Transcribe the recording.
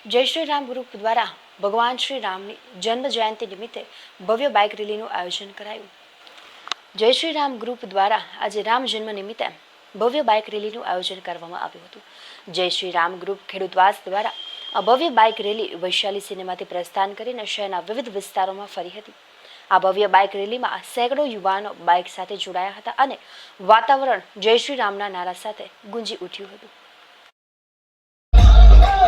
જય શ્રી રામ ગ્રુપ દ્વારા ભગવાન શ્રી રામની જન્મ જયંતિ નિમિત્તે ભવ્ય બાઇક રેલીનું આયોજન કરાયું। જય શ્રી રામ ગ્રુપ દ્વારા આજે રામ જન્મ નિમિત્તે ભવ્ય બાઇક રેલીનું આયોજન કરવામાં આવ્યું હતું। જય શ્રી રામ ગ્રુપ ખેડૂતવાસ દ્વારા આ ભવ્ય બાઇક રેલી વૈશાલી સિનેમાથી પ્રસ્થાન કરીને શહેરના વિવિધ વિસ્તારોમાં ફરી હતી। આ ભવ્ય બાઇક રેલીમાં સેંકડો યુવાનો બાઇક સાથે જોડાયા હતા અને વાતાવરણ જય શ્રી રામના નારા સાથે ગુંજી ઉઠ્યું હતું। Yeah.